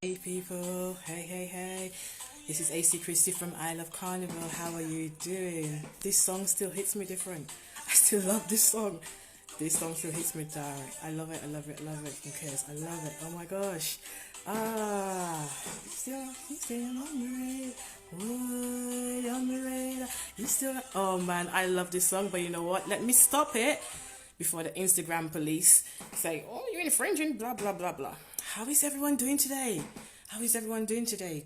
Hey people, hey. This is AC Christie from I Love Carnival. How are you doing? This song still hits me different. I still love this song. This song still hits me direct. I love it. Who cares? I love it. Oh my gosh. You still on the radar. Wood on the radar. You still. Oh man, I love this song. But you know what? Let me stop it before the Instagram police say, "Oh, you're infringing." Blah blah blah blah. How is everyone doing today?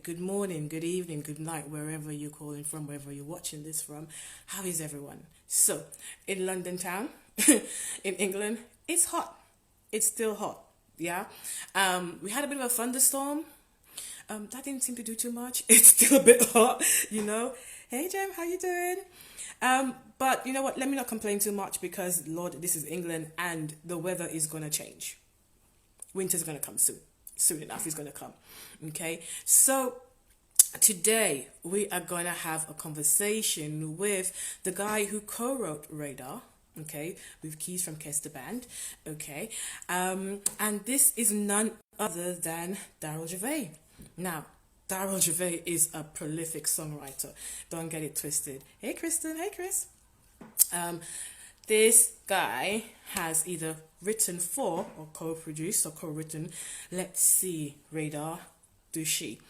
Good morning, good evening, good night, wherever you're calling from, wherever you're watching this from. How is everyone? So, in London town, in England, it's hot. It's still hot. Yeah. We had a bit of a thunderstorm. That didn't seem to do too much. It's still a bit hot, you know. Hey, Jem, how you doing? But you know what? Let me not complain too much because, Lord, this is England and the weather is going to change. Winter's going to come soon. Soon enough, it's going to come. Okay? So, today we are going to have a conversation with the guy who co-wrote Radar. Okay? With keys from Kester Band. Okay? And this is none other than Darryl Gervais. Now, Darryl Gervais is a prolific songwriter. Don't get it twisted. Hey, Kristen. Hey, Chris. This guy has either written for or co-produced or co-written, let's see, Radar, Do She,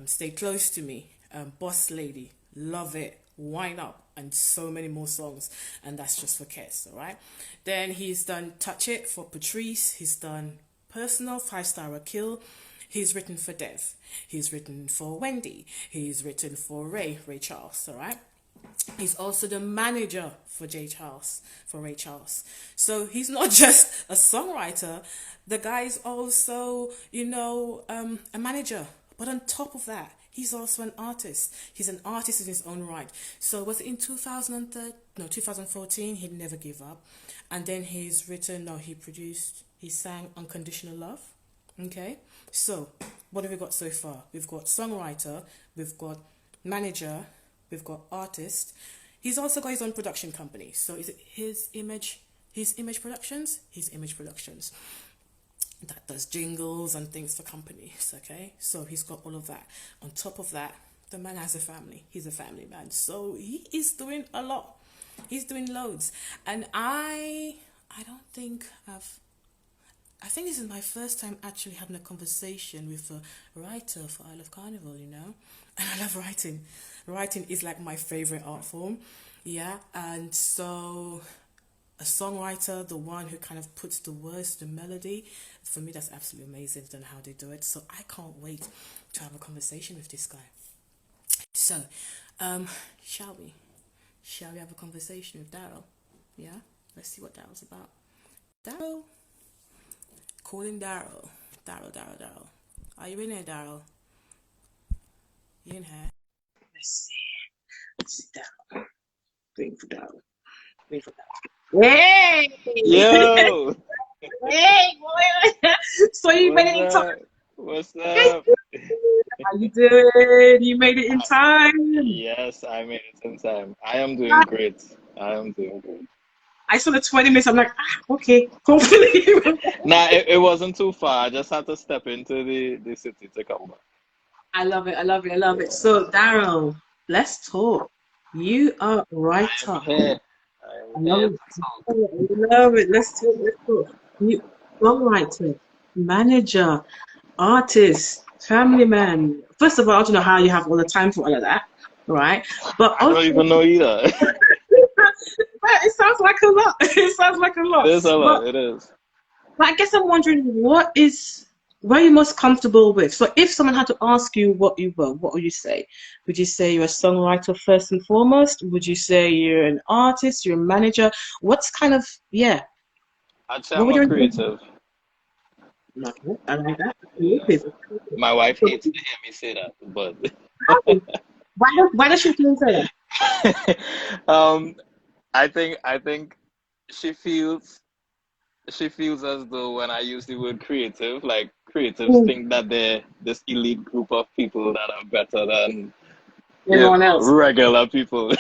Stay Close to Me, Boss Lady, Love It, Wine Up, and so many more songs. And that's just for Kes, all right? Then he's done Touch It for Patrice. He's done Personal, Star Akil. He's written for Dev. He's written for Wendy. He's written for Ray Charles, all right? He's also the manager for Ray Charles. So he's not just a songwriter. The guy's also, a manager. But on top of that, he's also an artist. He's an artist in his own right. So was it in 2014? He'd Never Give Up. And then he sang Unconditional Love. Okay? So, what have we got so far? We've got songwriter, we've got manager, we've got artist. He's also got his own production company. So is it His Image Productions? His Image Productions. That does jingles and things for companies, okay? So he's got all of that. On top of that, the man has a family. He's a family man. So he is doing a lot. He's doing loads. And I think this is my first time actually having a conversation with a writer for I Love Carnival, And I love writing. Writing is like my favorite art form. Yeah. And so a songwriter, the one who kind of puts the words to the melody, for me that's absolutely amazing than how they do it. So I can't wait to have a conversation with this guy. So, shall we? Shall we have a conversation with Darryl? Yeah? Let's see what Darryl's about. Darryl. Calling Darryl. Darryl. Are you in here, Darryl? You in here? Let's see Darryl. Waiting for Darryl. Hey! Yo! Hey, boy! So you made it in time. What's up? How you doing? You made it in time. Yes, I made it in time. I am doing great. I saw the 20 minutes. I'm like, okay, hopefully. Nah, it wasn't too far. I just had to step into the city to come back. I love it. So, Darryl, let's talk. You are a writer. I'm here. I love it. Let's talk. You songwriter, manager, artist, family man. First of all, I don't know how you have all the time for all of that, right? But I don't even know either. It sounds like a lot. It is a lot. It is. But I guess I'm wondering what are you most comfortable with? So if someone had to ask you what you were, what would you say? Would you say you're a songwriter first and foremost? Would you say you're an artist? You're a manager? What's kind of, yeah. I'd say I'm a creative. I like that. Creative. My wife hates to hear me say that, but why does she say that? I think she feels as though when I use the word creative, like creatives think that they're this elite group of people that are better than everyone else, regular people.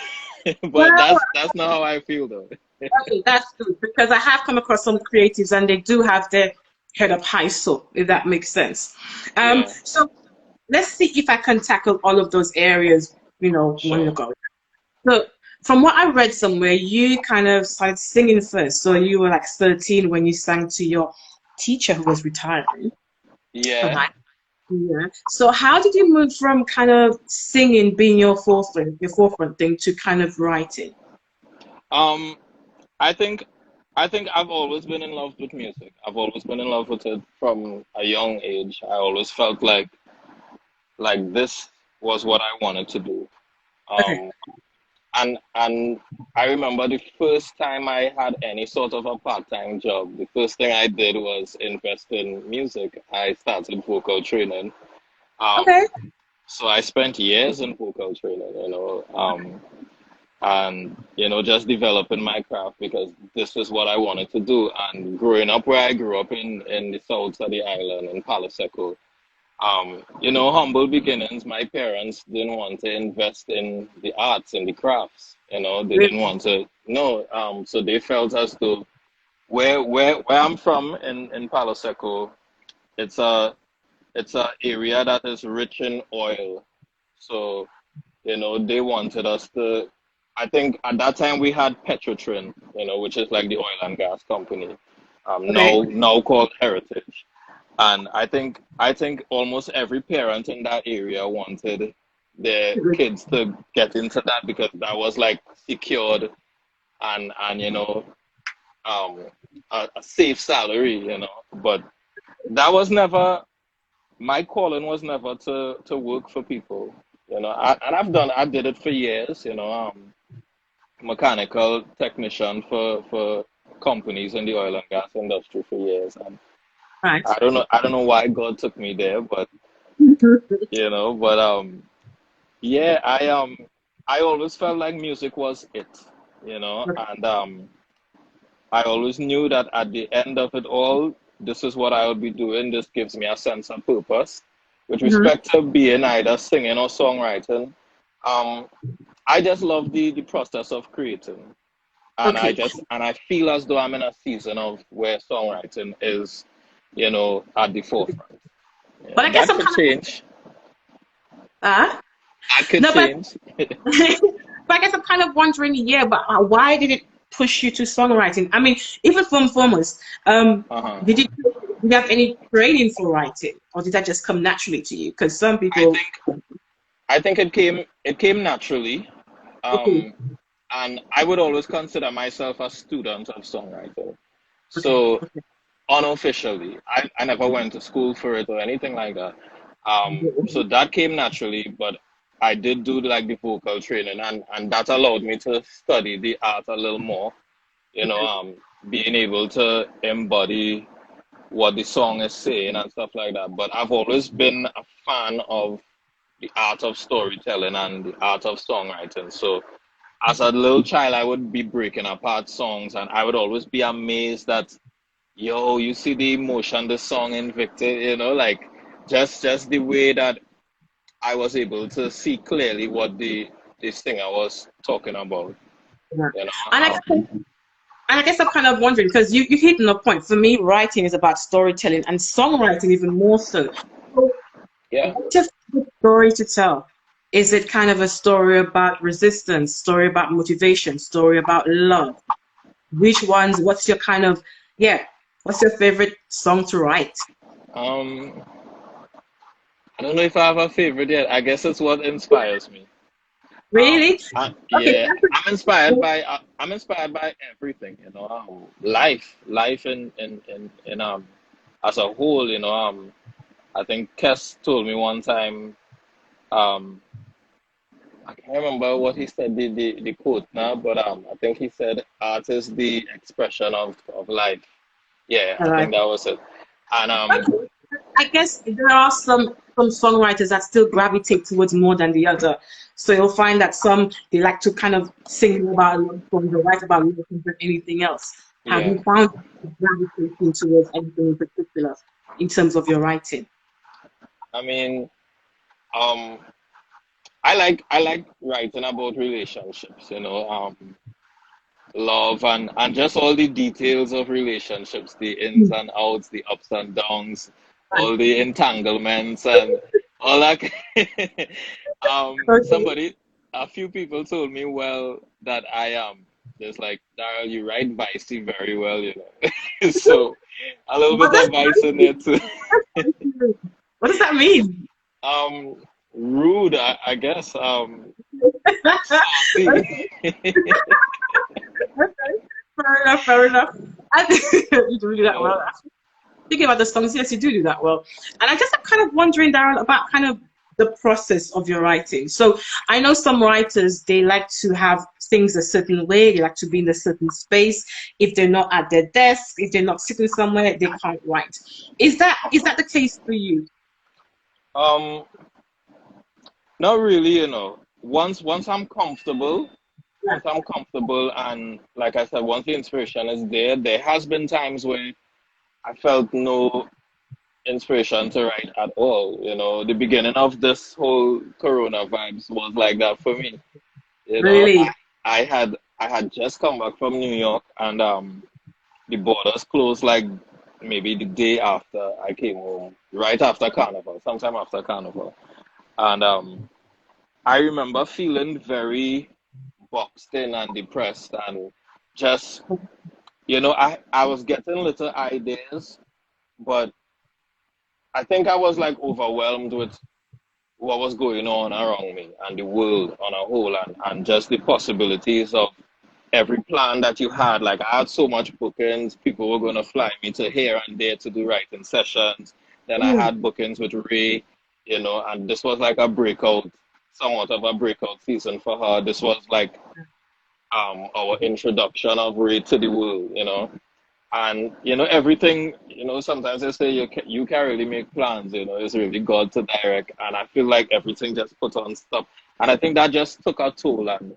But that's not how I feel though. Okay, that's good because I have come across some creatives and they do have their head of high soul, if that makes sense. Yeah, So let's see if I can tackle all of those areas, one sure. ago. So from what I read somewhere, you kind of started singing first. So you were like 13 when you sang to your teacher who was retiring. All Yeah. right. Yeah. So how did you move from kind of singing being your forefront thing to kind of writing? Um, I think I think I've always been in love with music. I've always been in love with it from a young age. I always felt like this was what I wanted to do. Okay. Um, and I remember the first time I had any sort of a part-time job, the first thing I did was invest in music. I started vocal training. Okay. So I spent years in vocal training, and just developing my craft because this is what I wanted to do. And growing up where I grew up in the south of the island in Palo Seco, humble beginnings. My parents didn't want to invest in the arts and the crafts. They didn't Really? want to. No, so they felt as though where I'm from in Palo Seco, it's a area that is rich in oil. So they wanted us to. I think at that time we had Petrotrin, which is like the oil and gas company, Okay. now called Heritage. And I think almost every parent in that area wanted their kids to get into that because that was like secured and um a safe salary, But that was never my calling was never to work for people, and I did it for years, mechanical technician for companies in the oil and gas industry for years. And Right. I don't know why God took me there, but yeah, I always felt like music was it, and I always knew that at the end of it all, this is what I would be doing. This gives me a sense of purpose. With Mhm. respect to being either singing or songwriting, um, I just love the process of creating. And I Okay. just and I feel as though I'm in a season of where songwriting is, at the forefront. But I guess That I'm could kind of change. uh That could no, but change. but I guess I'm kind of wondering, yeah, but why did it push you to songwriting? I mean, even from foremost, Uh-huh. did you have any training for writing, or did that just come naturally to you? Because some I people, think I think it came naturally. okay, Um, and I would always consider myself a student of songwriting. okay, So okay, unofficially, I never went to school for it or anything like that. So that came naturally, but I did do like the vocal training, and that allowed me to study the art a little more. You know, okay, um, being able to embody what the song is saying and stuff like that. But I've always been a fan of the art of storytelling and the art of songwriting. So as a little child, I would be breaking apart songs, and I would always be amazed that, yo, you see the emotion the song invicted, like just the way that I was able to see clearly what the singer was talking about, yeah. you know. And I guess, and I guess I'm kind of wondering because you hit on a point. For me, writing is about storytelling, and songwriting even more so. So, Yeah. what's your favorite story to tell? Is it kind of a story about resistance, story about motivation, story about love? Which ones? What's your kind of yeah? What's your favorite song to write? Um, I don't know if I have a favorite yet. I guess it's what inspires me. Really? Okay. Yeah, I'm inspired by everything, life in as a whole, I think Kes told me one time, um, I can't remember what he said, the quote now, but I think he said art is the expression of life. Yeah, All I right. think that was it. And Okay. I guess there are some songwriters that still gravitate towards more than the other. So you'll find that some they like to kind of sing more about love songs or write about love songs than anything else. Have yeah, you found gravitating towards anything in particular in terms of your writing? I mean, um, I like writing about relationships, love, and just all the details of relationships, the ins and outs, the ups and downs, all the entanglements and all that. Okay. Somebody, a few people told me, well, that I am just like, Darryl, you write vicey very well, you know. So a little What bit does of vice in there too. what does that mean? Um, Rude, I guess. Saucy. Fair enough, fair enough. I think you do that Yeah. well. Thinking about the songs, yes, you do that well. And I guess I'm kind of wondering, Darren, about kind of the process of your writing. So I know some writers, they like to have things a certain way, they like to be in a certain space. If they're not at their desk, if they're not sitting somewhere, they can't write. Is that the case for you? Um, Not really, you know. Once I'm comfortable, and like I said, once the inspiration is there, there has been times where I felt no inspiration to write at all. You know, the beginning of this whole Corona vibes was like that for me. You know, Really? I had just come back from New York, and the borders closed like maybe the day after I came home, right after Carnival, sometime after Carnival, and I remember feeling very boxed in and depressed and just, I was getting little ideas, but I think I was like overwhelmed with what was going on around me and the world on a whole, and just the possibilities of every plan that you had. Like I had so much bookings, people were going to fly me to here and there to do writing sessions. Then I Mm, had bookings with Ray, and this was like a breakout, somewhat of a breakout season for her. This was like our introduction of Ray to the world, and everything, sometimes they say you can't really make plans, it's really God to direct, and I feel like everything just put on stop, and I think that just took a toll, and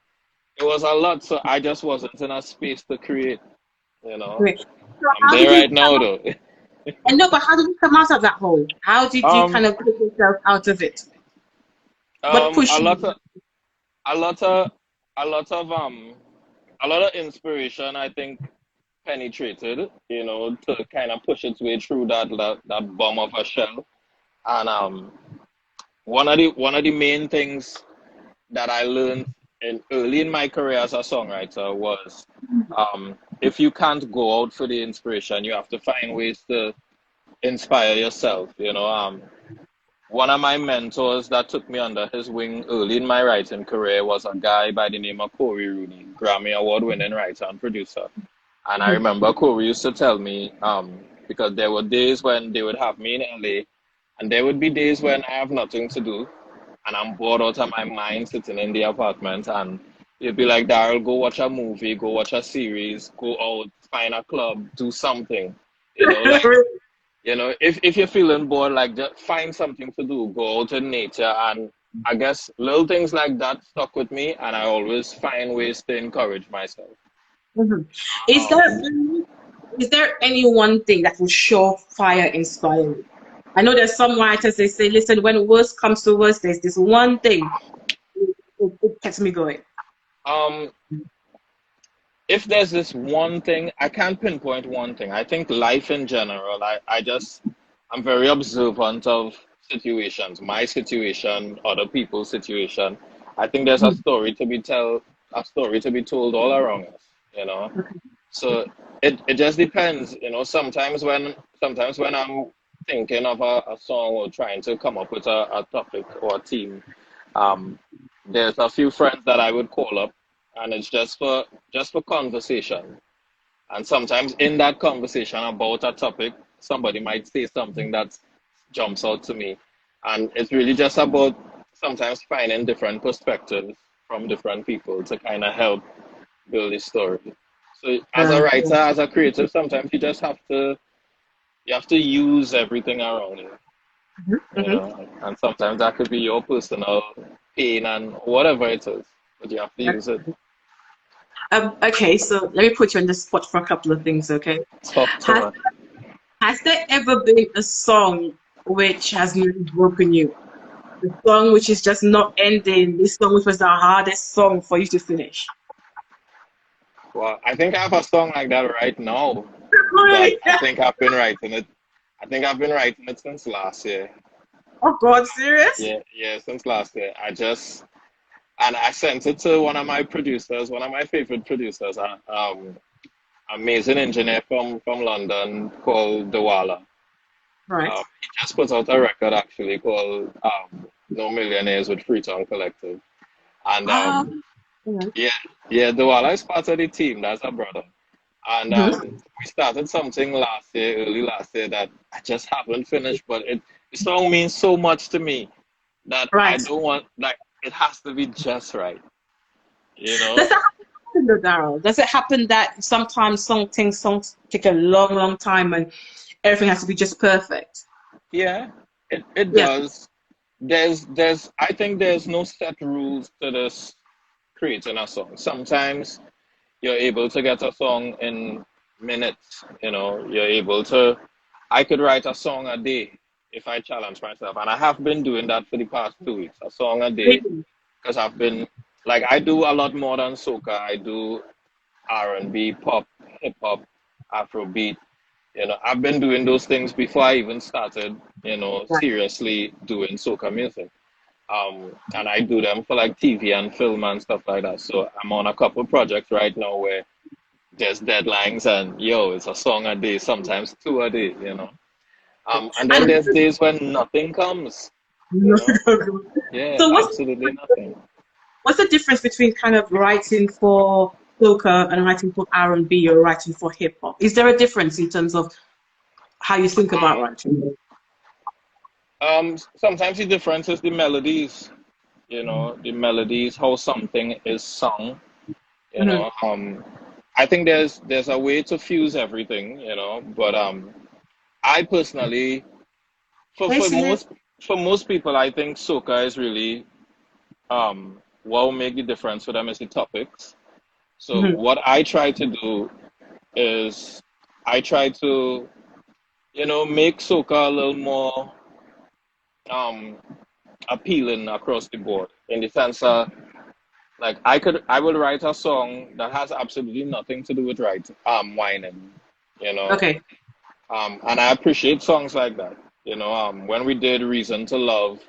it was a lot, so I just wasn't in a space to create, you know. great. So I'm how there did you right now though. I know, but how did you come out of that hole? How did you um kind of get yourself out of it? What a pushed lot you? of a lot of a lot of a lot of inspiration, I think, penetrated, to kind of push its way through that bomb of a shell. And one of the main things that I learned early in my career as a songwriter was, if you can't go out for the inspiration, you have to find ways to inspire yourself. One of my mentors that took me under his wing early in my writing career was a guy by the name of Corey Rooney, Grammy Award winning writer and producer. And I Mhm. remember Corey used to tell me, because there were days when they would have me in LA, and there would be days when I have nothing to do, and I'm bored out of my mind sitting in the apartment, and you'd be like, Darryl, go watch a movie, go watch a series, go out, find a club, do something. Like, if you're feeling bored, like just find something to do, go out in nature, and I guess little things like that stuck with me, and I always find ways to encourage myself. Mhm. Is Um, there is there any one thing that will surefire inspire you? I know there's some writers they say, listen, when worst comes to worst, there's this one thing it gets me going. um, if there's this one thing, I can't pinpoint one thing. I think life in general, I'm very observant of situations, my situation, other people's situation. I think there's Mhm. a story to be told all around us, you know. So it just depends, sometimes when I'm thinking of a song or trying to come up with a topic or a theme, um, there's a few friends that I would call up, and it's just for conversation. And sometimes in that conversation about a topic, somebody might say something that jumps out to me. And it's really just about sometimes finding different perspectives from different people to kind of help build the story. So as a Yeah. writer, as a creative, sometimes you have to use everything around you, Mhm. and sometimes that could be your personal pain and whatever it is, but you have to use it. Okay, so let me put you on the spot for a couple of things, okay? Talk to Has me. has there ever been a song which has really broken you? The song which is just not ending, this song which was the hardest song for you to finish? Well, I think I have a song like that right now that Really? I think I've been writing it. I think I've been writing it since last year. Oh God, serious? Yeah, yeah, since last year. And I sent it to one of my producers, one of my favorite producers, amazing engineer from London called Dawala. Right. He just put out a record actually called No Millionaires with Freetown Collective. And Um, yeah, yeah, Dawala is part of the team. That's a brother. And mhm. we started something last year, early last year, that I just haven't finished. But the song means so much to me that I Right. don't want, like, it has to be just right, you Does know? that happen though, Darryl? Does it happen that sometimes songs take a long, long time and everything has to be just perfect? Yeah, it Yeah. does. I think there's no set rules to this creating a song. Sometimes you're able to get a song in minutes, you're able to, I could write a song a day if I challenge myself. And I have been doing that for the past 2 weeks, a song a day, Really? because I've been, like, I do a lot more than soca. I do R&B, pop, hip hop, Afrobeat. I've been doing those things before I even started, Right. seriously doing soca music. And I do them for like TV and film and stuff like that. So I'm on a couple projects right now where there's deadlines and yo, it's a song a day, sometimes two a day. And then And there's days when nothing comes, you know? Yeah, so absolutely nothing. what's the difference between kind of writing for soca and writing for R&B or writing for hip hop? Is there a difference in terms of how you think about writing? Sometimes the difference is the melodies, the melodies, how something is sung, you Hmm. know. I think there's a way to fuse everything, but I personally, for for Basically, most for most people, I think soca is really what will make the difference for them is the topics. So mhm. what I try to do is I try to, make soca a little more um appealing across the board in the sense like I will write a song that has absolutely nothing to do with whining, you know. Okay. And I appreciate songs like that. When we did Reason to Love,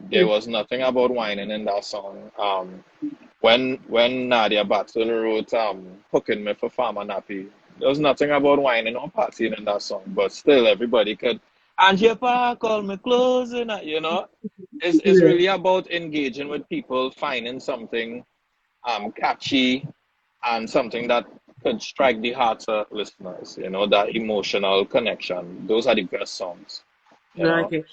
there was nothing about whining in that song. When Nadia Batson wrote Hooking Me for Farmer Nappy, there was nothing about whining or partying in that song, but still everybody could and your pa call me closing, it's Yeah. really about engaging with people, finding something catchy and something that could strike the hearts of listeners, that emotional connection. Those are the best songs, you Right, know. okay.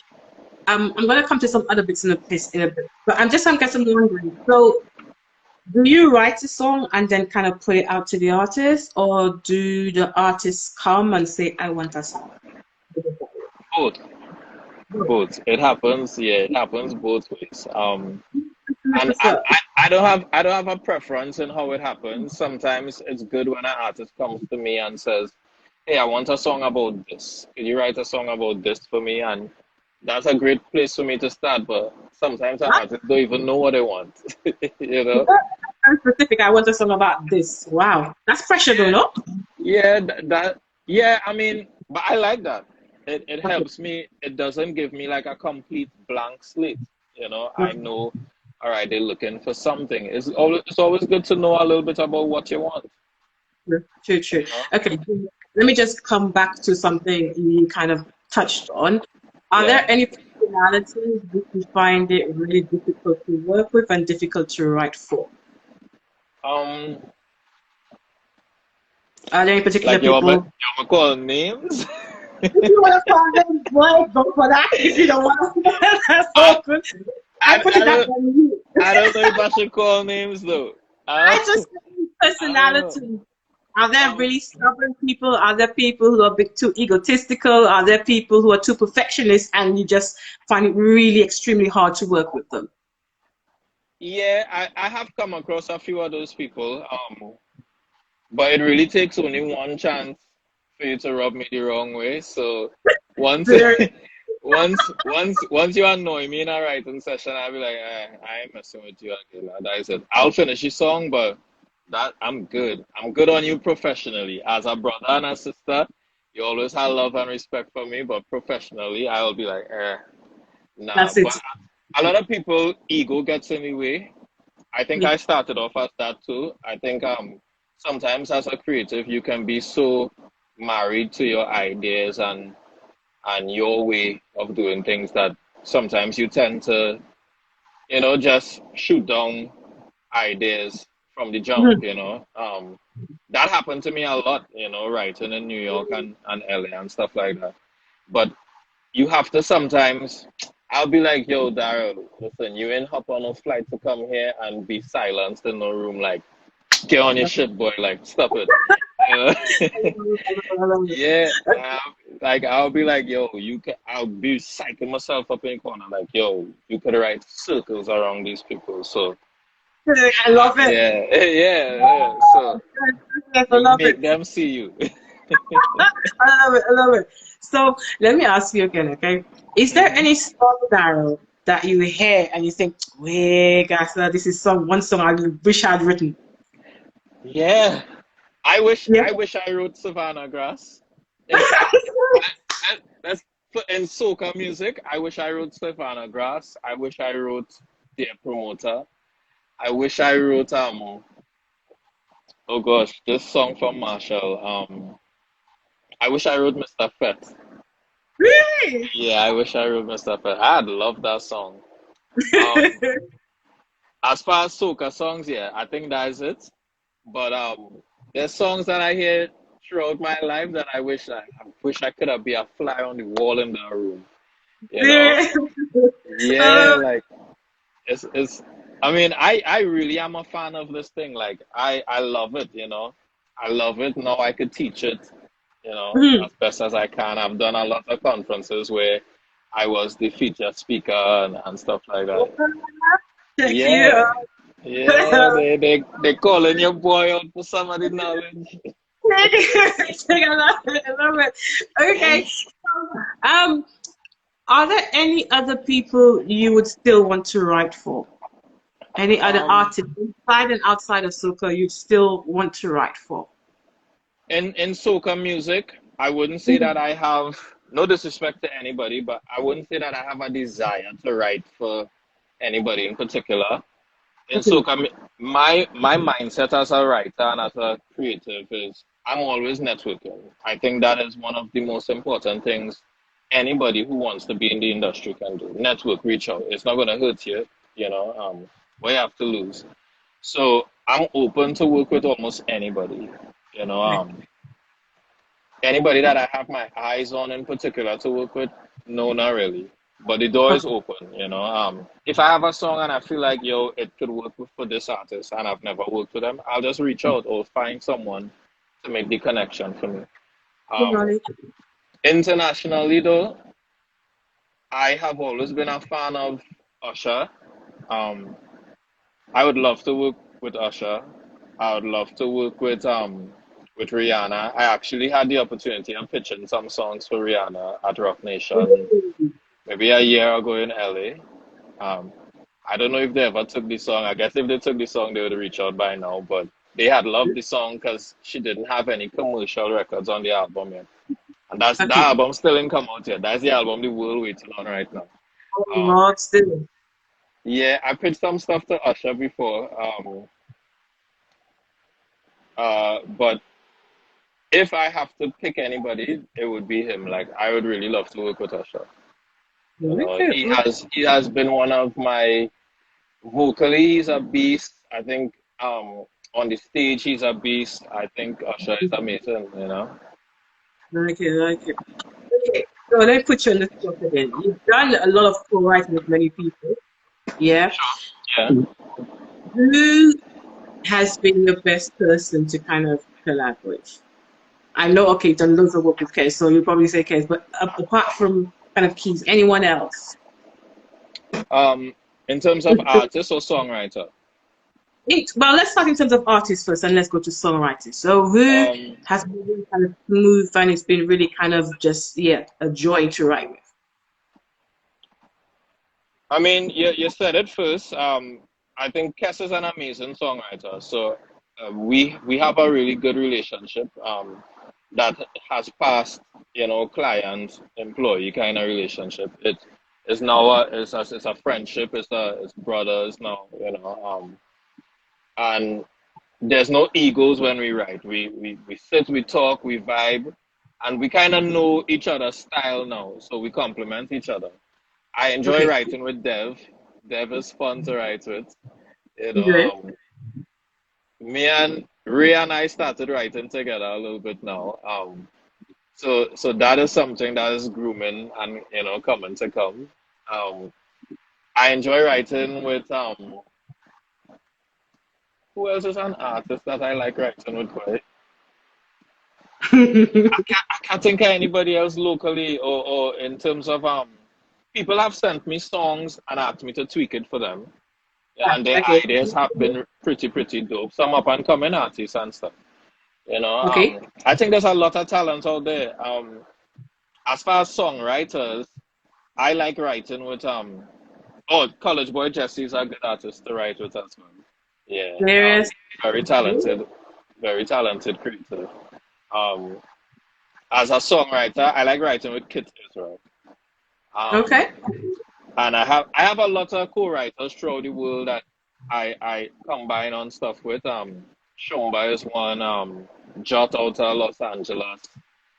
I'm gonna come to some other bits in a bit, but I'm guessing wondering. So, do you write a song and then kind of put it out to the artist, or do the artists come and say, "I want a song"? Both, both. It happens, yeah, it happens both ways. And What's up? I don't have a preference in how it happens. Sometimes it's good when an artist comes to me and says, "Hey, I want a song about this. Could you write a song about this for me?" And that's a great place for me to start. But sometimes an artist don't even know what they want. you know? I'm specific. I want a song about this. Wow, that's pressure, though, no? Yeah, yeah, I mean, but I like that. It Okay. helps me. It doesn't give me like a complete blank slate. I Okay. know, all right, they're looking for something. It's always good to know a little bit about what you want, True, true, true. you know? Okay, let me just come back to something you kind of touched on. Are there Yeah. any personalities that you find it really difficult to work with and difficult to write for? Um, Are there any particular like you want people? me call names? If you want to call them, boy, go for that. If you don't want to, that's I, all good. I I, put I it out don't on you. I don't know if I should call names though. I I just I don't know. personality. Are there Um, really stubborn people? Are there people who are a bit too egotistical? Are there people who are too perfectionist and you just find it really extremely hard to work with them? yeah, I have come across a few of those people. But it really takes only one chance for you to rub me the wrong way. So once Very once you annoy me in a writing session, I'll be like, I ain't messing with you again. And I said, I'll finish the song, but That I'm good. I'm good on you professionally. As a brother and a sister, you always have love and respect for me, but professionally, I'll be like, nah. That's it. But a lot of people, ego gets in the way. I think Yeah. I started off as that too. I think sometimes as a creative, you can be so married to your ideas and your way of doing things that sometimes you tend to, just shoot down ideas from the jump, Mhm. That happened to me a lot, writing in New York and LA and stuff like that. But you have to sometimes, I'll be like, yo, Darryl, listen, you ain't hop on a flight to come here and be silenced in no room. Like, get on your shit, boy. Like, stop it. You know? I love it. Yeah. Like, I'll be like, yo, I'll be psyching myself up in the corner. Like, yo, you could write circles around these people. So, I love it. yeah, yeah. So Yes, I you love it. make them see you. I love it. I love it. So let me ask you again, okay? Is there hmm any song, Daryl, that you hear and you think, wait, guys, this is one song I wish I'd written? Yeah. I wish Yeah. I wish I wrote Savannah Grass. In let's put in soca music. I wish I wrote Savannah Grass. I wish I wrote Dear Promoter. I wish I wrote oh gosh, this song from Marshall. I wish I wrote Mr. Fett. Really? Yeah, I wish I wrote Mr. Fett. I'd love that song. Um, as far as soca songs, yeah, I think that is it. But there's songs that I hear throughout my life that I wish I could have been a fly on the wall in that room. You know? Really? Yeah, Um, like it's I mean, I really am a fan of this thing. Like I love it. I love it. Now I could teach it, mhm. as best as I can. I've done a lot of conferences where I was the featured speaker and stuff like that. Thank you. Yeah. Yeah, they calling your boy out for some of the knowledge. Thank you. I love it. I love it. Okay. Um, are there any other people you would still want to write for? Any other Um, artists inside and outside of soca you'd still want to write for? in soca music, I wouldn't say that I have no disrespect to anybody, but I wouldn't say that I have a desire to write for anybody in particular. In Okay. soca, my mindset as a writer and as a creative is I'm always networking. I think that is one of the most important things anybody who wants to be in the industry can do. Network, reach out. It's not going to hurt you, what you have to lose. So I'm open to work with almost anybody. You know, um, Anybody that I have my eyes on in particular to work with, no, not really. But the door is open. If I have a song and I feel like, yo, it could work for this artist and I've never worked with them, I'll just reach out or find someone to make the connection for me. Um, Internationally, though, I have always been a fan of Usher. Um, I would love to work with Usher. I would love to work with Rihanna. I actually had the opportunity of pitching some songs for Rihanna at Rock Nation maybe a year ago in LA. Um, I don't know if they ever took the song. I guess if they took the song, they would reach out by now. But they had loved the song because she didn't have any commercial records on the album yet. And that Okay. album still didn't come out yet. That's the album the world waiting on right now. Oh, Um, Lord, still. yeah, I pitched some stuff to Usher before. But if I have to pick anybody, it would be him. Like I would really love to work with Usher. Okay. He has been one of my vocally. He's a beast. I think on the stage he's a beast. I think Usher is amazing. Like it, like it. Okay. So let me put you on the spot again. You've done a lot of co-writing with many people. Yeah. Yeah. Who has been your best person to kind of collaborate? I know, okay, you've done loads of work with Case, so you'll probably say Case, but apart from kind of Keys, anyone else? Um, in terms of artist or songwriter, Well, let's start in terms of artists first, and let's go to songwriters. So, who um, has been really kind of smooth and it's been really kind of just, yeah, a joy to write with? I mean, you said it first. I think Kes is an amazing songwriter. So we have a really good relationship that has passed, client employee kind of relationship. It is now it's a friendship. It's brothers now, and there's no egos when we write. We sit, we talk, we vibe, and we kind of know each other's style now, so we complement each other. I enjoy Okay. writing with Dev. Dev is fun to write with. You know, Good. me and Ray and I started writing together a little bit now. So that is something that is grooming and coming to come. Um, I enjoy writing with who else is an artist that I like writing with quite? I can't think of anybody else locally or in terms of people have sent me songs and asked me to tweak it for them. And their Okay. ideas have been pretty dope. Some up and coming artists and stuff. Okay. I think there's a lot of talent out there. As far as songwriters, I like writing with oh, College Boy Jesse's a good artist to write with as well. Yeah, Serious. very talented, very talented creator. Um, as a songwriter, I like writing with Kit as well. Um, Okay. and I have a lot of co-writers throughout the world that I combine on stuff with. Shumba is one. Jot out of Los Angeles.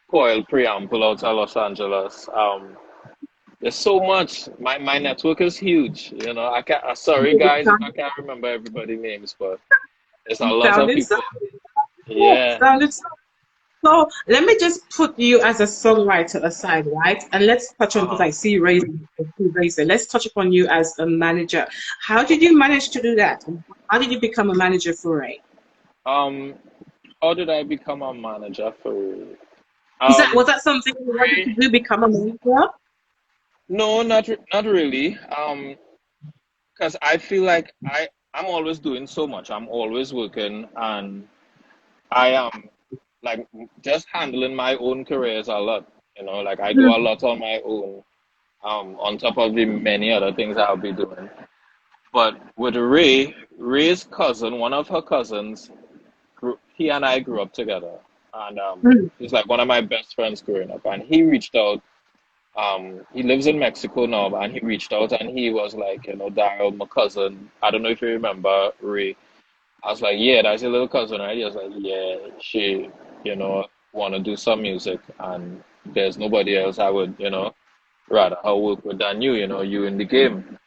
Coil Preample out of Los Angeles. There's so much. My network is huge. I can't. Sorry guys if I can't remember everybody's names, but there's a lot of Sounded so people. cool. Yeah. Sounded so. So let me just put you as a songwriter aside, right? And let's touch on because Uh-huh. I see Razor. Let's touch upon you as a manager. How did you manage to do that? How did you become a manager for Ray? Um, how did I become a manager for real? Is that was Um, that something you wanted to Ray? do, become a manager? No, not really. Because I feel like I'm always doing so much. I'm always working, and I am like just handling my own careers a lot. Like I do a Mhm. lot on my own. On top of the many other things I'll be doing. But with Ray's cousin, one of her cousins, he and I grew up together, and Mhm. he's like one of my best friends growing up. And he reached out. He lives in Mexico now, and he reached out and he was like, Darryl, my cousin. I don't know if you remember Ray. I was like, yeah, that's your little cousin, right? He was like, yeah, she, want to do some music, and there's nobody else I would, rather her work with than you, you in the game.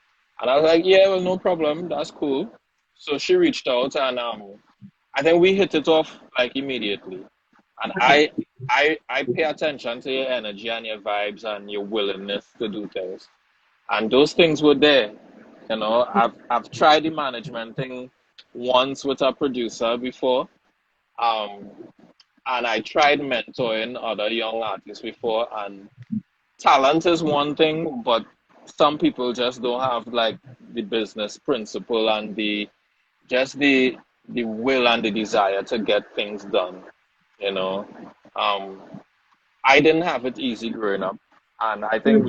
And I was like, yeah, well, no problem, that's cool. So she reached out, and I think we hit it off like immediately. And Okay. I pay attention to your energy and your vibes and your willingness to do things. And those things were there. I've tried the management thing once with a producer before. Um, and I tried mentoring other young artists before. And talent is one thing, but some people just don't have like the business principle and the will and the desire to get things done. You know, um, I didn't have it easy growing up, and I think Mhm.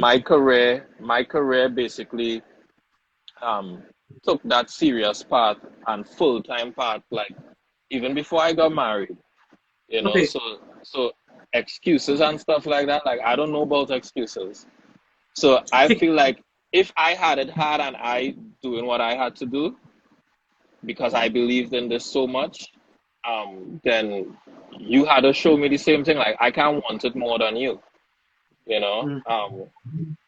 my career basically um, took that serious part and full time part, like even before I got married. Okay. So excuses and stuff like that. Like I don't know about excuses. So I feel like if I had it hard and I doing what I had to do because I believed in this so much, then you had to show me the same thing. Like I can't want it more than you, you know. Mhm.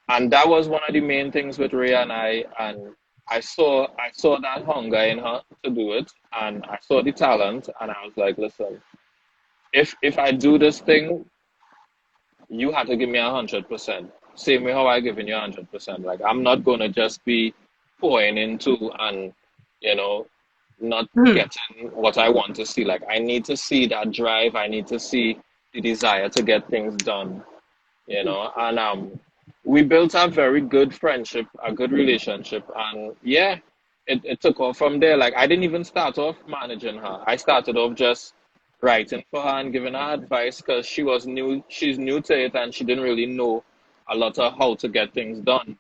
And that was one of the main things with Ray and I. And I saw that hunger in her to do it, and I saw the talent, and I was like, listen, if I do this thing, you have to give me 100%. Same way how I given you 100%. Like I'm not gonna just be pouring into and you know not Mhm. getting what I want to see. Like I need to see that drive. I need to see the desire to get things done. And we built a very good friendship, a good relationship, and yeah, it took off from there. Like I didn't even start off managing her. I started off just writing for her and giving her advice because she's new to it and she didn't really know a lot of how to get things done.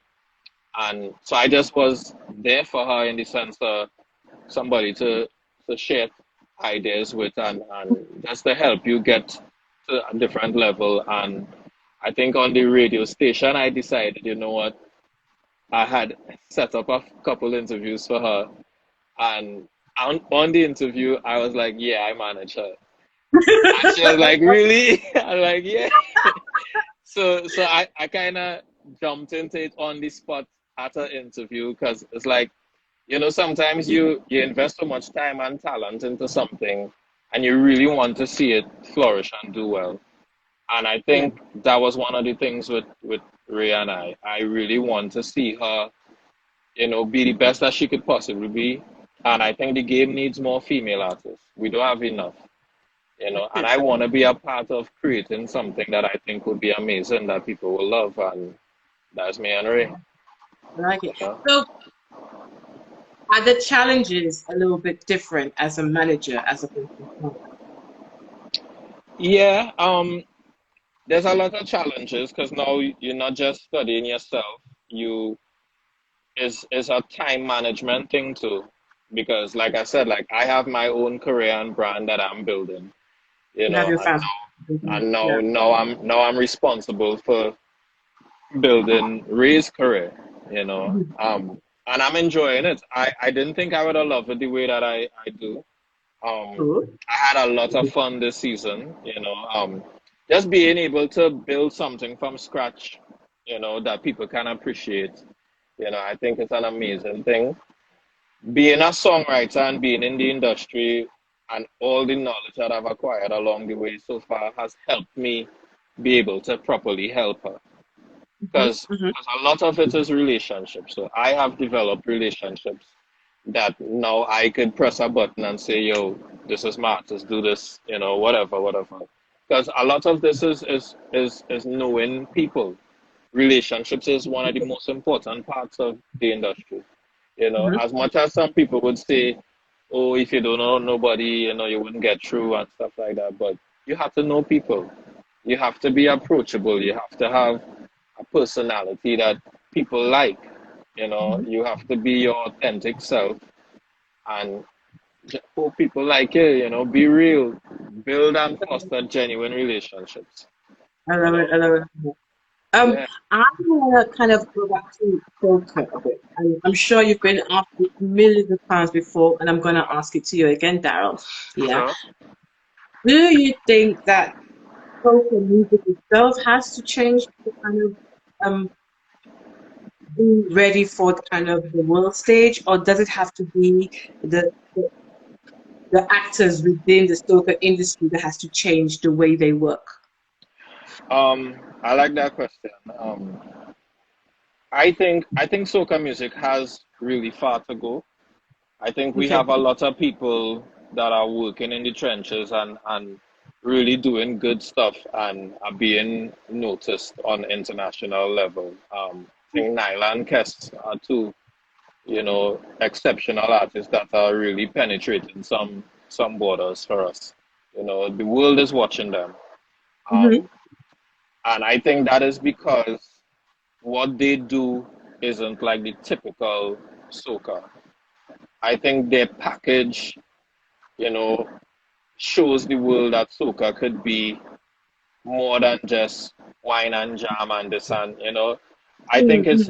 And so I just was there for her in the sense of somebody to share. ideas with, and just to help you get to a different level. And I think on the radio station, I decided, you know what, I had set up a couple interviews for her, and on the interview, I was like, yeah, I manage her. And she was like, really? I'm like, yeah. So I kind of jumped into it on the spot at her interview because it's like, you know, sometimes you invest so much time and talent into something and you really want to see it flourish and do well. And I Yeah. think that was one of the things with Ray and I. I really want to see her, you know, be the best that she could possibly be. And I think the game needs more female artists. We don't have enough, you know, and Good. I want to be a part of creating something that I think would be amazing that people will love. And that's me and Ray, I like it. you know. So are the challenges a little bit different as a manager as opposed to a songwriter? Yeah, there's a lot of challenges because now you're not just studying yourself. You is a time management thing too, because like I said, like I have my own career and brand that I'm building, you You have know, your family. and Yeah. now I'm responsible for building Ray's career, you know, Mhm. and I'm enjoying it. I didn't think I would have loved it the way that I do. Good. I had a lot of fun this season, you know, just being able to build something from scratch, you know, that people can appreciate. You know, I think it's an amazing thing. Being a songwriter and being in the industry and all the knowledge that I've acquired along the way so far has helped me be able to properly help her. Hmm. Because Hmm. a lot of it is relationships. So I have developed relationships that now I could press a button and say, yo, this is Marcus, do this, you know, whatever, whatever. Because a lot of this is knowing people. Relationships is one of the most important parts of the industry. You know, Hmm. as much as some people would say, oh, if you don't know nobody, you know, you wouldn't get through and stuff like that. But you have to know people. You have to be approachable. You have to have a personality that people like. You know, Hmm. you have to be your authentic self and hope people like you. You know, be real, build and foster genuine relationships. I You love know, it. I love it. yeah. I want to kind of go back to poker a bit. I'm sure you've been asked it millions of times before, and I'm going to ask it to you again, Darryl. Yeah. So, Do you think that poker music itself has to change to kind of be ready for kind of the world stage, or does it have to be the actors within the soca industry that has to change the way they work? I like that question. I think soca music has really far to go. I think we Okay. have a lot of people that are working in the trenches and really doing good stuff and are being noticed on international level. I think Nyla and Kest are two, you know, exceptional artists that are really penetrating some borders for us. You know, the world is watching them. Hmm. Um, and I think that is because what they do isn't like the typical soca. I think their package, you know, shows the world that soca could be more than just wine and jam and this and you know. Hmm.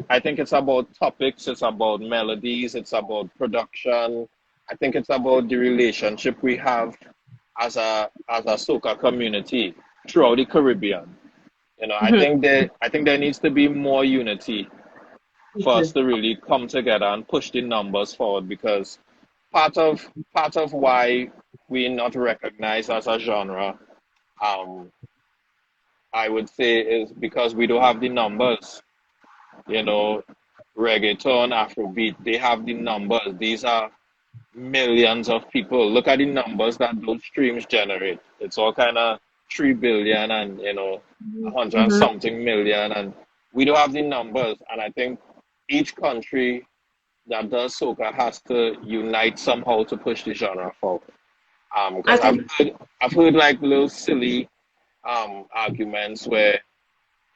I think it's about topics, it's about melodies, it's about production. I think it's about the relationship we have as a soca community throughout the Caribbean. You know, Hmm. I think there needs to be more unity for us Okay. to really come together and push the numbers forward because part of why we're not recognized as a genre, um, I would say is because we don't have the numbers. You know, reggaeton, Afrobeat, they have the numbers. These are millions of people. Look at the numbers that those streams generate. It's all kind of 3 billion and you know, 100 and Hmm. something million, and we don't have the numbers. And I think each country that does soca has to unite somehow to push the genre forward. I Because think. I've heard like little silly arguments where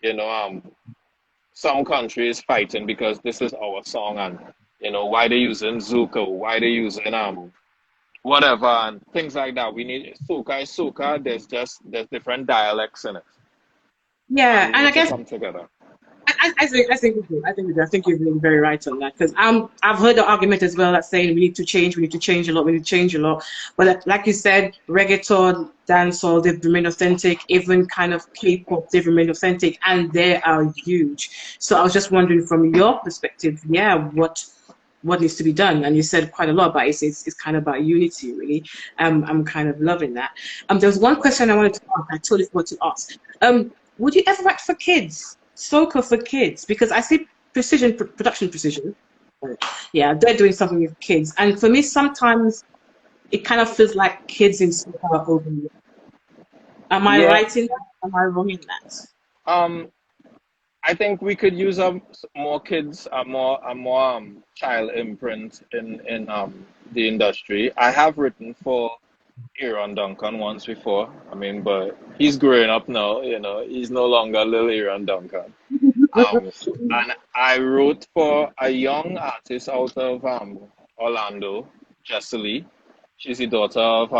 you know some countries fighting because this is our song and you know why they using Zuko, why they using whatever and things like that. We need soca is soca. There's different dialects in it, and Yeah, we and I need to guess come together. I think we do. I think we do. I think you're really very right on that because I've heard the argument as well that saying we need to change a lot, we need to change a lot. But like you said, reggaeton, dancehall, they've remained authentic. Even kind of K-pop, they've remained authentic, and they are huge. So I was just wondering from your perspective, yeah, what needs to be done? And you said quite a lot about it. It's kind of about unity, really. I'm kind of loving that. There was one question I wanted to ask. I totally forgot to ask. Would you ever write for kids? Soca for kids? Because I see production precision. Yeah, they're doing something with kids. And for me, sometimes it kind of feels like kids in soca are over. Am I Yeah. right in that? Am I wrong in that? Um, I think we could use more kids, a more child imprint in the industry. I have written for Aaron Duncan once before. I mean, but he's growing up now. He's no longer little Aaron Duncan. And I wrote for a young artist out of Orlando, Jessie. She's the daughter of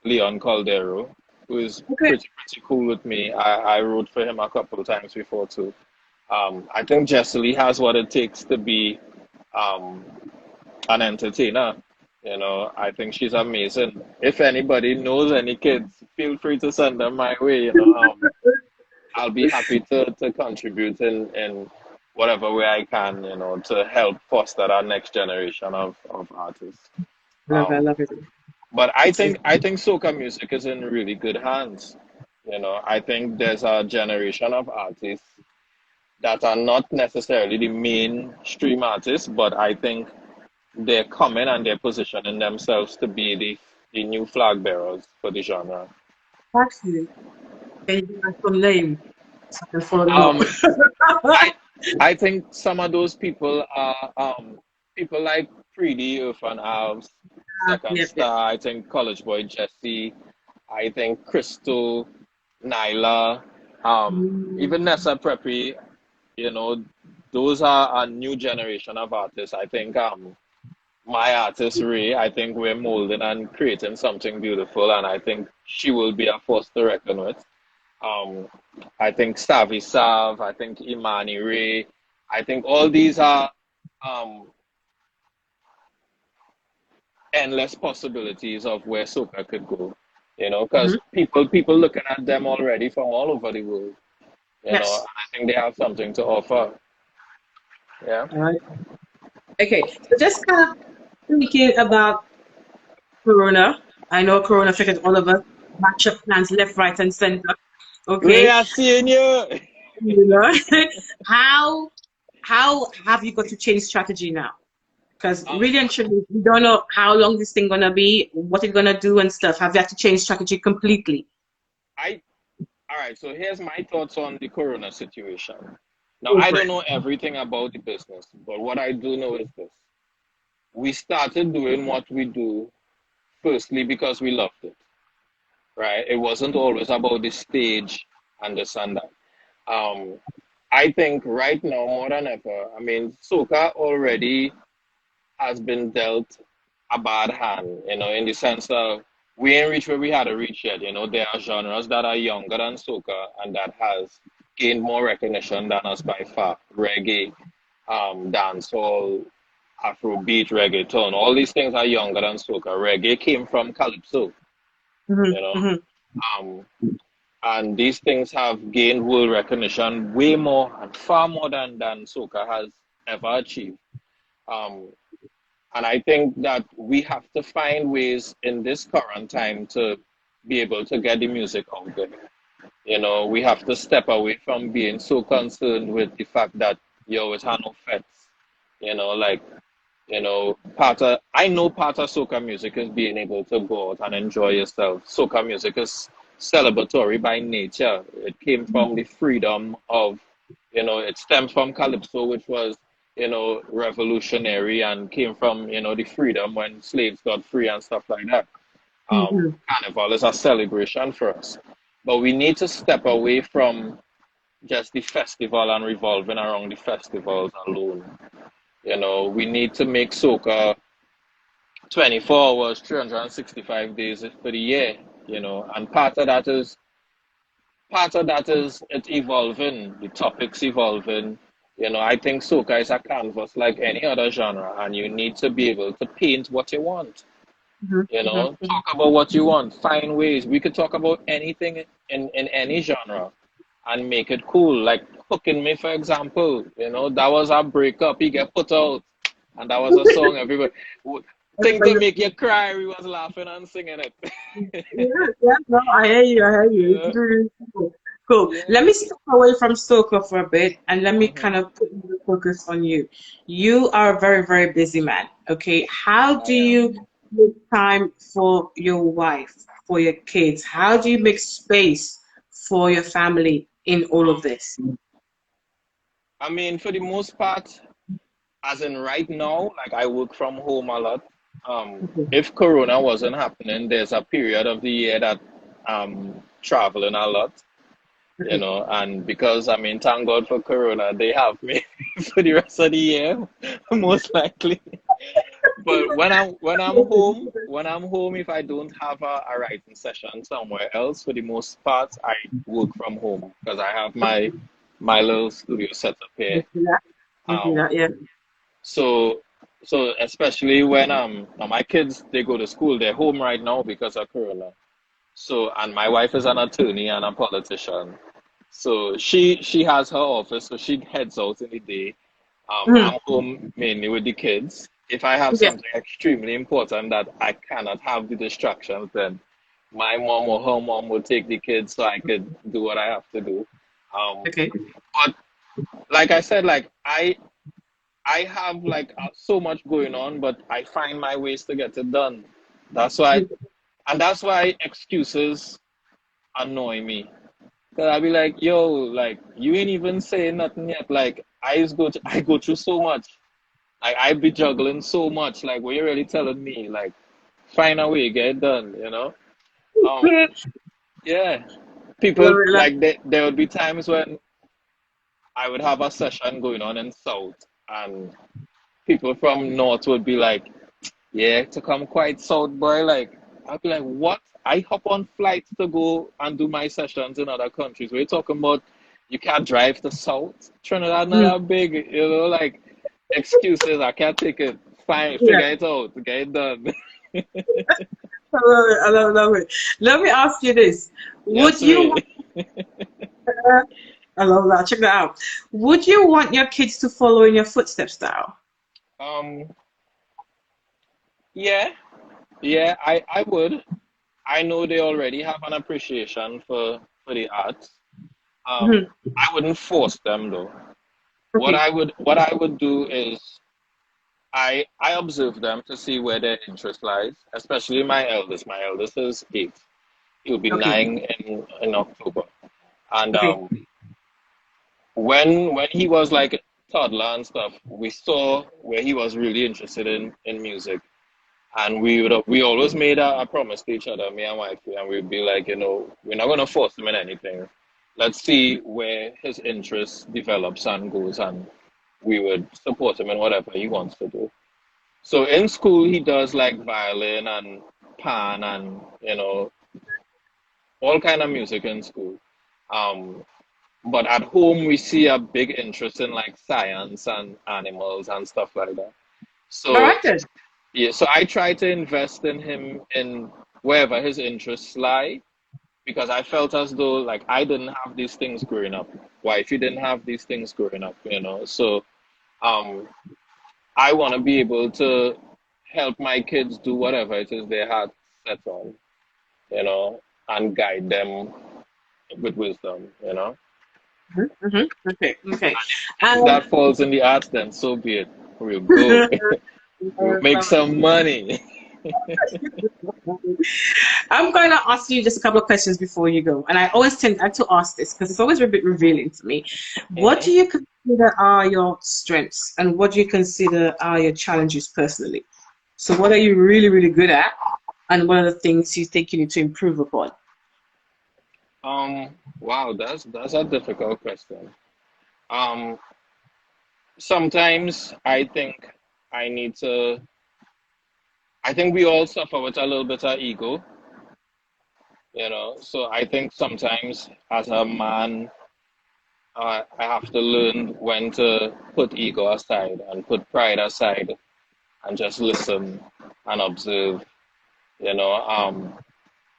Leon Caldero, who is Okay. pretty cool with me. I wrote for him a couple of times before too. I think Jessie has what it takes to be um, an entertainer. I think she's amazing. If anybody knows any kids, feel free to send them my way. I'll be happy to contribute in whatever way I can, to help foster that next generation of artists. Love it, I Um, love it. but I It's, think I think soca music is in really good hands. I think there's a generation of artists that are not necessarily the mainstream artists, but I think they're coming and they're positioning themselves to be the new flag bearers for the genre. actually, can you give us some name so I can follow them up? Um, I I think some of those people are people like Preedy Irfan Alves, Second Yep, yep. Star. I think College Boy Jesse. I think Crystal, Nyla, Mm, even Nessa Preppy. You know, those are a new generation of artists. I think my artist Ray. I think we're molding and creating something beautiful, and I think she will be a force to reckon with. Um, I think Savvy Sav, I think Imani Ray, I think all these are um, endless possibilities of where soca could go. Because mhm. people looking at them already from all over the world. And Yes. I think they have something to offer. Yeah. All right. Okay. So just kind of thinking about Corona. I know Corona affected all of us. Matchup plans left, right, and center. Ray, Okay. I seeing you. You know, how how have you got to change strategy now? Because Um, really and truly, we don't know how long this thing gonna be, what it's gonna do and stuff. Have you had to change strategy completely? I All right. So here's my thoughts on the Corona situation. Now Go I for don't it. know everything about the business, but what I do know is this: we started doing what we do firstly because we loved it, right? It wasn't always about the stage and this and that. Um, I think right now more than ever, I mean, soca already has been dealt a bad hand, in the sense of we ain't reached where we had to reach yet. There are genres that are younger than soca and that has gained more recognition than us by far. Reggae, dancehall, Afrobeat, reggaeton, all these things are younger than soca. Reggae came from calypso, Hmm. you know. Hmm. Um, and these things have gained world recognition way more and far more than soca has ever achieved. Um, and I think that we have to find ways in this current time to be able to get the music out there. We have to step away from being so concerned with the fact that yo, it had no fets. Like I know part of soca music is being able to go out and enjoy yourself. Soca music is celebratory by nature. It came from the freedom of, it stems from calypso, which was, revolutionary and came from, the freedom when slaves got free and stuff like that. Hmm. Carnival is a celebration for us. But we need to step away from just the festival and revolving around the festivals alone. We need to make soca 24 hours, 365 days for the year, and part of that is it evolving, the topics evolving. I think soca is a canvas like any other genre, and you need to be able to paint what you want. Mhm, mhm, mhm. Talk about what you want, find ways. We could talk about anything in any genre and make it cool. Like Hooking Me, for example, that was our breakup. He get put out, and that was a song everybody. Thing to make you cry, we was laughing and singing it. Yeah, yeah, no, I hear you. I hear you. Yeah, It's really cool. Cool. Let yeah. me step away from soca for a bit and let me hmm kind of put the focus on you. You are a very, very busy man. Okay. How I do you am. make time for your wife, for your kids? How do you make space for your family in all of this? I mean, for the most part, as in right now, like I work from home a lot. Okay. If Corona wasn't happening, there's a period of the year that I'm traveling a lot, Okay. and because I mean, thank God for Corona, they have me for the rest of the year, most likely. But when I'm home, if I don't have a writing session somewhere else, for the most part, I work from home because I have my little studio set up I here. see that. I see Um, that. Yeah. so so especially when now my kids they go to school, they're home right now because of Corona. So and my wife is an attorney and a politician. So she has her office, so she heads out in the day. Mhm. I'm home mainly with the kids. If I have Yeah. something extremely important that I cannot have the distractions, then my mom or her mom will take the kids so I could do what I have to do. Um, Okay. but like I said, like I have like so much going on, but I find my ways to get it done. That's why, and that's why excuses annoy me. Cause I be like, yo, like you ain't even saying nothing yet. Like I go through so much. Like I be juggling so much. Like what you really telling me? Like find a way, get it done. Um, yeah. People Love it, love like there would be times when I would have a session going on in South, and people from North would be like, yeah, to come quite south, boy. Like, I'd be like, what? I hop on flights to go and do my sessions in other countries. We're talking about you can't drive to south. Trinidad not it. that big, like excuses. I can't take it. Fine, Yeah. figure it out, get it done. I love it. I love it. Let me ask you this. Would Yes, you way. want, I love that. Check that out. Would you want your kids to follow in your footsteps style? Um, yeah, yeah, I would. I know they already have an appreciation for the arts. Hmm. I wouldn't force them though. Okay. What I would do is I observe them to see where their interest lies, especially my eldest. My eldest is 8. He'll be Okay. 9 in October. And Okay. when he was like a toddler and stuff, we saw where he was really interested in music. And we always made a promise to each other, me and wifey, and we'd be like, we're not gonna force him in anything. Let's see where his interest develops and goes, and we would support him in whatever he wants to do. So in school, he does like violin and pan and all kind of music in school. Um, but at home, we see a big interest in like science and animals and stuff like that. All So right then. yeah, so I try to invest in him in wherever his interests lie because I felt as though like I didn't have these things growing up. Wifey didn't have these things growing up. So um, I want to be able to help my kids do whatever it is their heart set on, you know, and guide them with wisdom. Hmm. Okay. Okay. If that falls in the arts, then so be it. We'll go. We'll make some money. I'm going to ask you just a couple of questions before you go. And I always tend to ask this because it's always a bit revealing to me. What do Mhm. you consider are your strengths and what do you consider are your challenges personally? So, what are you really, really good at? And what are the things you think you need to improve upon? Wow, that's a difficult question. Um, Sometimes I think I need to I think we all suffer with a little bit of ego, you know. So I think sometimes as a man, I have to learn when to put ego aside and put pride aside and just listen and observe, you know.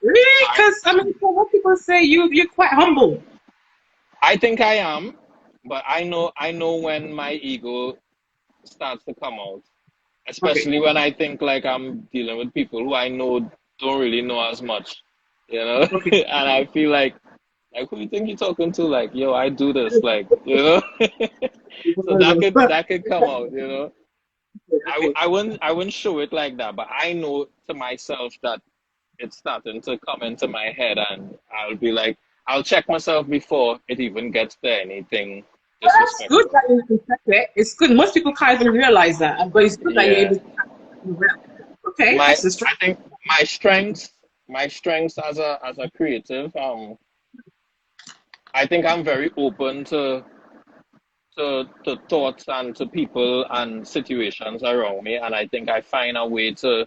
Really? I Because I mean, for what people say, you're quite humble. I think I am, but I know when my ego starts to come out, Okay. especially when I think like I'm dealing with people who I know don't really know as much, you know, Okay. and I feel like who you think you're talking to? Like, yo, I do this, like, you know. So that could come out, you know. Okay. I wouldn't show it like that, but I know to myself that it's starting to come into my head, and I'll be like, I'll check myself before it even gets to anything Well, that's good disrespectful. that you detect it. It's good. Most people can't even realize that, but it's good that you're Yeah. able to. Okay, My that's the strength. I think my strengths as a creative, I think I'm very open to thoughts and to people and situations around me, and I think I find a way to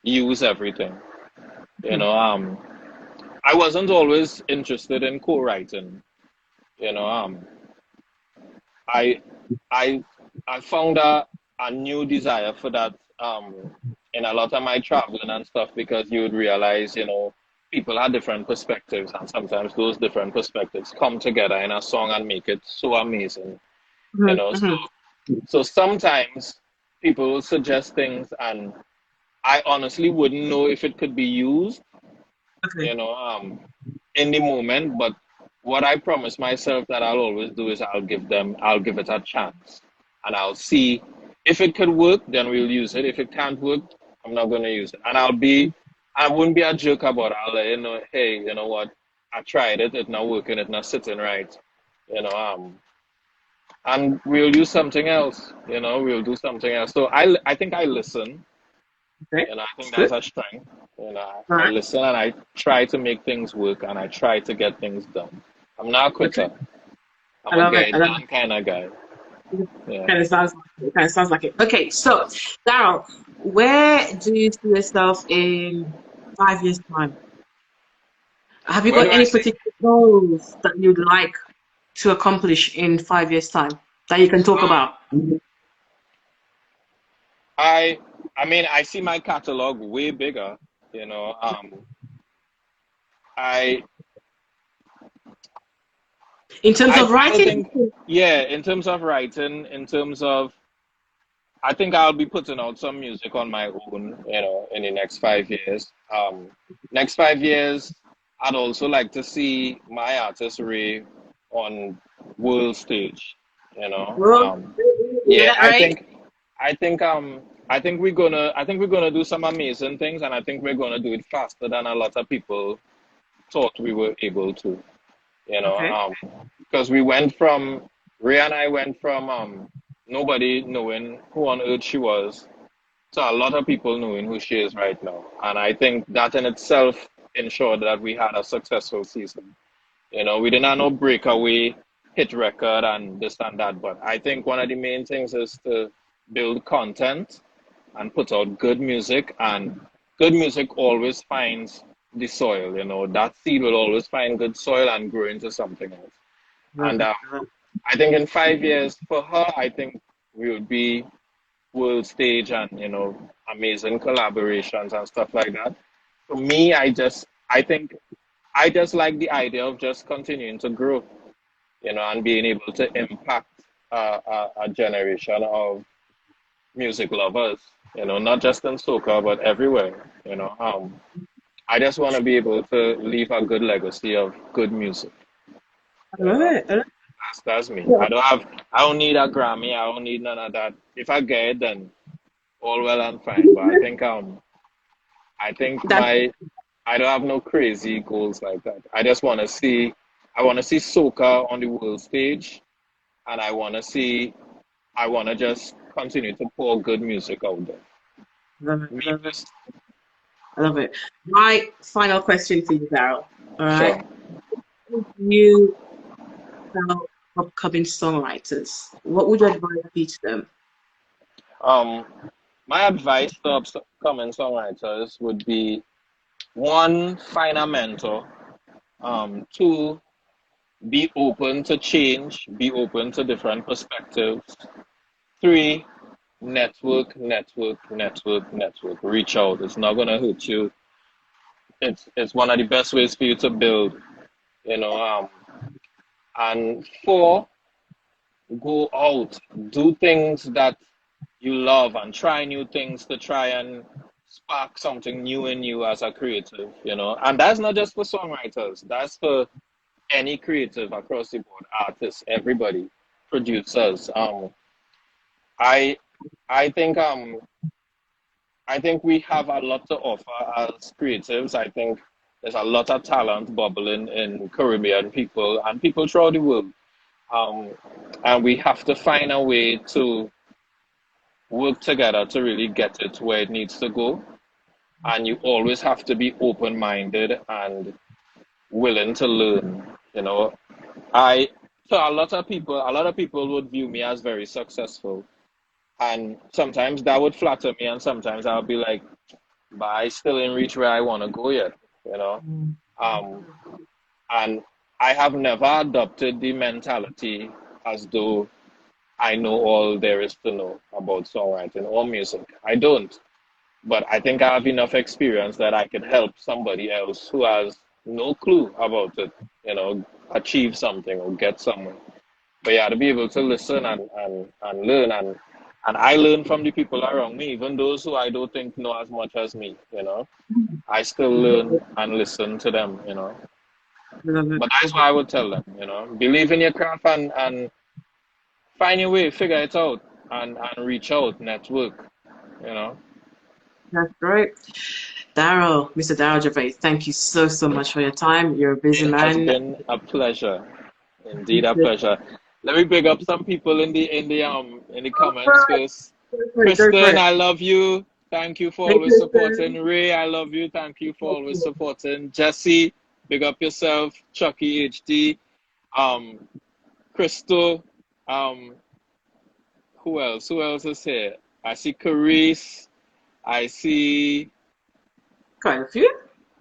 use everything. You know, I wasn't always interested in co-writing. You know, I I I found a new desire for that in a lot of my traveling and stuff, because you would realize, you know, people have different perspectives, and sometimes those different perspectives come together in a song and make it so amazing. You know, so, Mm-hmm. so sometimes people will suggest things, and I honestly wouldn't know if it could be used, Okay. you know, in the moment. But what I promise myself that I'll always do is I'll give it a chance, and I'll see if it could work. Then we'll use it. If it can't work, I'm not gonna use it, and I wouldn't be a jerk about it. I'll let you know, hey, you know what? I tried it. It's not working. It's not sitting right. You know, and we'll use something else. You know, we'll do something else. So I think I listen. Okay. You know, I That's think that's good. a strength. You know, All I right. listen and I try to make things work, and I try to get things done. I'm not a Okay. quitter. I I'm a love get it. I it love done kind of guy. it. Yeah. Kind of sounds like it. Kind of sounds like it. Okay. So, Darryl, where do you see yourself in 5 years' time? Have you Where got do I any see? particular goals that you'd like to accomplish in 5 years' time that you can talk about? I I mean, I see my catalog way bigger. You know, I In terms I of still writing? think, yeah, in terms of writing, in terms of, I think I'll be putting out some music on my own, you know, in the next 5 years. Next 5 years, I'd also like to see my artistry on world stage, you know. Well, you get Yeah, that right? I think I think we're gonna do some amazing things, and I think we're gonna do it faster than a lot of people thought we were able to, you know. Okay. Because we went from Ray and I went from nobody knowing who on earth she was to a lot of people knowing who she is right now. And I think that in itself ensured that we had a successful season. You know, we didn't have no breakaway hit record and this and that, but I think one of the main things is to build content and put out good music, and good music always finds the soil, you know, that seed will always find good soil and grow into something else. Love And it. I think in 5 years for her, I think we would be world stage and, you know, amazing collaborations and stuff like that. For me, I think I just like the idea of just continuing to grow, you know, and being able to impact a generation of music lovers, you know, not just in soca but everywhere, you know. I just want to be able to leave a good legacy of good music, I you love know. it. I love That's me. it. I don't need a Grammy. I don't need none of that. If I get it, then all well and fine. But I think That's I don't have no crazy goals like that. I want to see soca on the world stage, and I want to just continue to pour good music out there. love it. Me, I love it. just I love it. My final question for you, Darryl. All right. sure. If you tell upcoming songwriters, what would your advice be to them? Um, my advice to upcoming songwriters would be one, find a mentor. Two, be open to change, be open to different perspectives. Three, network, network, network, network. Reach out. It's not gonna hurt you. It's one of the best ways for you to build, you know. And four, go out, do things that you love and try new things to try and spark something new in you as a creative, you know. And that's not just for songwriters, that's for any creative across the board, artists, everybody, producers. I I think I think we have a lot to offer as creatives. I think there's a lot of talent bubbling in Caribbean people and people throughout the world. Um, and we have to find a way to work together to really get it where it needs to go. And you always have to be open-minded and willing to learn. You know, I so a lot of people would view me as very successful, and sometimes that would flatter me, and sometimes I'll be like, but I still ain't reach where I want to go yet. You know, um, and I have never adopted the mentality as though I know all there is to know about songwriting or music. I don't. But I think I have enough experience that I can help somebody else who has no clue about it, you know, achieve something or get somewhere. But yeah, to be able to listen and learn and I learn from the people around me, even those who I don't think know as much as me, you know. I still learn and listen to them, you know. Love it. But that's what I would tell them, you know. Believe in your craft and find your way, figure it out and reach out, network, you know. That's great. Mr. Darryl Gervais, thank you so, so much for your time. You're a busy It has man. been a pleasure. Indeed, a pleasure. Let me bring up some people in the comments first. Go for Kristen, it. I love you. Thank you for Hey, always supporting. Kristen. Ray, I love you. Thank you for always supporting. Jesse, big up yourself. Chucky HD. Um, Crystal. Um, who else? Who else is here? I see Carice. I see. Quite a few.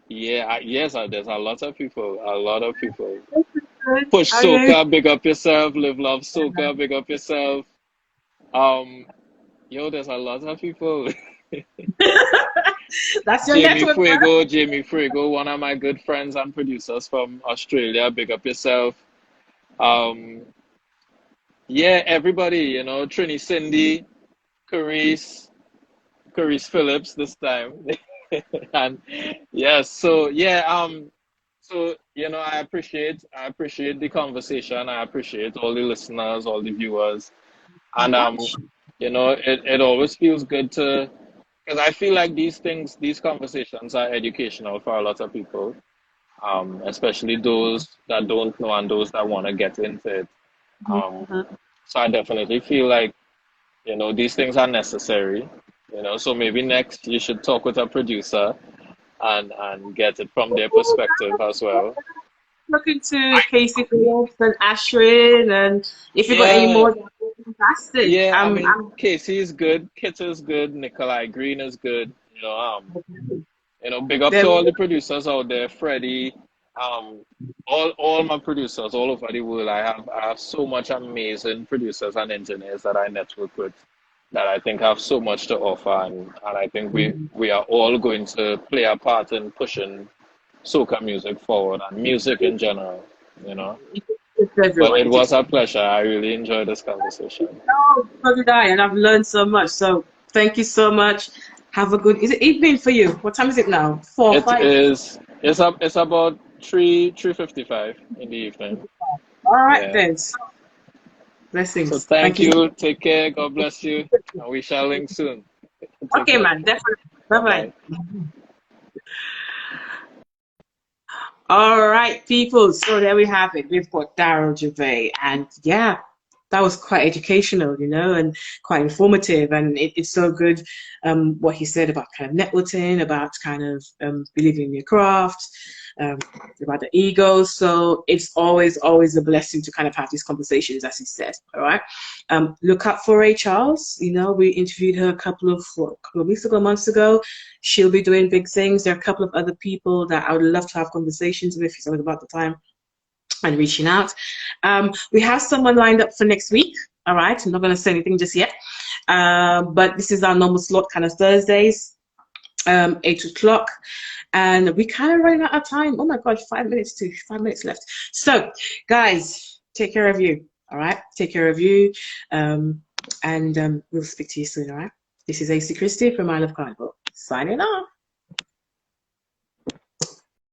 Yeah, yes, there's a lot of people. A lot of people. Hey, Kristen. Push How are you? Soca, big up yourself. Live Love Soca, big up yourself. Um, Yo, there's a lot of people. That's your network, man. Jamie Fuego, one of my good friends and producers from Australia, big up yourself. Um, yeah, everybody, you know, Trini Cindy, Carice, Carice Phillips this time. And yes, so yeah, so you know, I appreciate the conversation. I appreciate all the listeners, all the viewers. And Much. you know, it always feels good to because I feel like these conversations are educational for a lot of people, especially those that don't know and those that want to get into it. Um, Mhm. so I definitely feel like, you know, these things are necessary, you know, so maybe next you should talk with a producer and get it from their perspective as well. Looking to Casey Phillips and Ashrin, and if you got any Yeah, more, fantastic. yeah, I mean, Casey is good, Kit is good, Nikolai Green is good, you know, big up There to we all go. the producers out there, Freddie, um, all my producers all over the world. I have so much amazing producers and engineers that I network with that I think have so much to offer, and I think we are all going to play a part in pushing soca music forward and music in general, you know. It's But everyone. it It is. was a pleasure. I really enjoyed this conversation. Oh, so did I, and I've learned so much. So thank you so much. Have a good. Is it evening for you? What time is it now? Four, It five. is it's about 3:55 in the evening. All right Yeah. then. So Blessings. Thank thank you. you. Take care. God bless you. And we shall link soon. Take Okay, care. man. Definitely. Bye Bye bye. bye. All right, people. So there we have it. We've got Darryl Gervais, and yeah, that was quite educational, you know, and quite informative. And it's so good what he said about kind of networking, about kind of believing in your craft, about the ego. So it's always a blessing to kind of have these conversations, as he said. All right. Look up for Ray Charles. You know, we interviewed her a couple of weeks ago, months ago. She'll be doing big things. There are a couple of other people that I would love to have conversations with. It's always about the time and reaching out. We have someone lined up for next week. All right. I'm not going to say anything just yet. But this is our normal slot, kind of Thursdays, 8 o'clock. And we kind of running out of time. Oh my God, 5 minutes left. So guys, take care of you. All right. Take care of you. And we'll speak to you soon. All right. This is AC Christie from I Love Carnival, signing off.